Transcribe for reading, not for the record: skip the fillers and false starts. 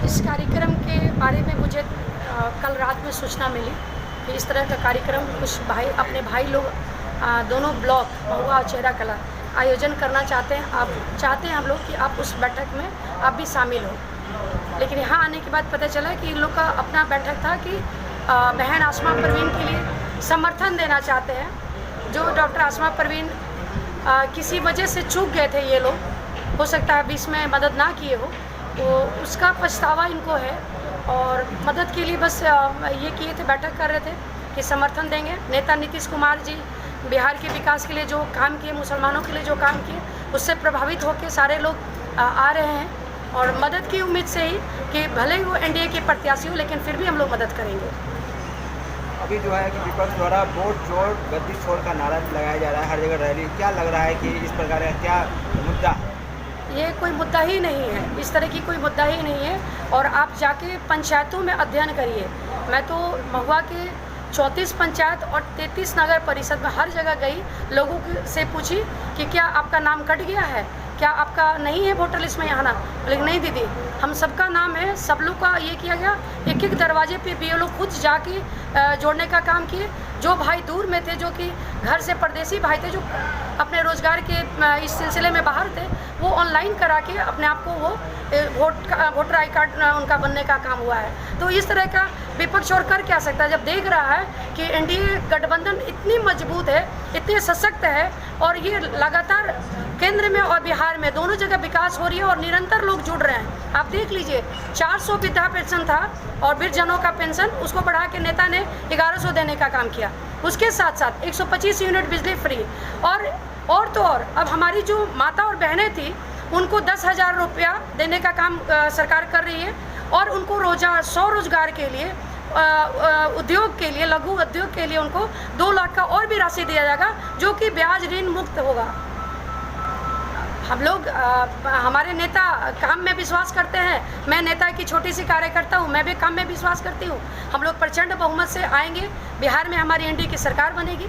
इस कार्यक्रम के बारे में मुझे कल रात में सूचना मिली कि इस तरह का कार्यक्रम कुछ अपने भाई लोग दोनों ब्लॉक महुआ और चेहरा कला आयोजन करना चाहते हैं। आप चाहते हैं हम लोग कि आप उस बैठक में आप भी शामिल हो। लेकिन यहाँ आने के बाद पता चला कि इन लोग का अपना बैठक था कि बहन आसमा परवीन के लिए समर्थन देना चाहते हैं। जो डॉक्टर आसमा परवीन किसी वजह से चूक गए थे, ये लोग हो सकता है बीच में मदद ना किए हो, तो उसका पछतावा इनको है और मदद के लिए बस ये किए थे, बैठक कर रहे थे कि समर्थन देंगे। नेता नीतीश कुमार जी बिहार के विकास के लिए जो काम किए, मुसलमानों के लिए जो काम किए, उससे प्रभावित होकर सारे लोग आ रहे हैं और मदद की उम्मीद से ही कि भले ही वो एनडीए के प्रत्याशी हो, लेकिन फिर भी हम लोग मदद करेंगे। अभी जो है कि विपक्ष द्वारा वोट छोड़ गद्दी छोड़ का नारा लगाया जा रहा है, हर जगह रैली। क्या लग रहा है कि इस प्रकार का क्या मुद्दा? ये कोई मुद्दा ही नहीं है, इस तरह की कोई मुद्दा ही नहीं है। और आप जाके पंचायतों में अध्ययन करिए। मैं तो महुआ के 34 पंचायत और 33 नगर परिषद में हर जगह गई, लोगों से पूछी कि क्या आपका नाम कट गया है, क्या आपका नहीं है वोटर लिस्ट में यहाँ ना। लेकिन नहीं दीदी, हम सबका नाम है, सब लोग का ये किया गया। एक एक दरवाजे पे भी ये लोग खुद जाके जोड़ने का काम किए। जो भाई दूर में थे, जो कि घर से परदेसी भाई थे, जो अपने रोजगार के इस सिलसिले में बाहर थे, वो ऑनलाइन करा के अपने आप को वो वोटर आई कार्ड उनका बनने का काम हुआ है। तो इस तरह का विपक्ष और कर क्या सकता है, जब देख रहा है कि एनडीए गठबंधन इतनी मजबूत है, इतने सशक्त है और ये लगातार केंद्र में और बिहार में दोनों जगह विकास हो रही है और निरंतर लोग जुड़ रहे हैं। आप देख लीजिए, 400 वृद्धा पेंशन था और वृद्धजनों का पेंशन, उसको बढ़ा के नेता ने 1100 देने का काम किया। उसके साथ साथ 125 यूनिट बिजली फ्री और तो और अब हमारी जो माता और बहनें थी, उनको 10,000 रुपया देने का काम सरकार कर रही है और उनको रोजगार के लिए उद्योग के लिए, लघु उद्योग के लिए उनको 2 लाख का और भी राशि दिया जाएगा, जो कि ब्याज ऋण मुक्त होगा। हम लोग हमारे नेता काम में विश्वास करते हैं। मैं नेता की छोटी सी कार्यकर्ता हूँ, मैं भी काम में विश्वास करती हूँ। हम लोग प्रचंड बहुमत से आएंगे, बिहार में हमारी एनडीए की सरकार बनेगी।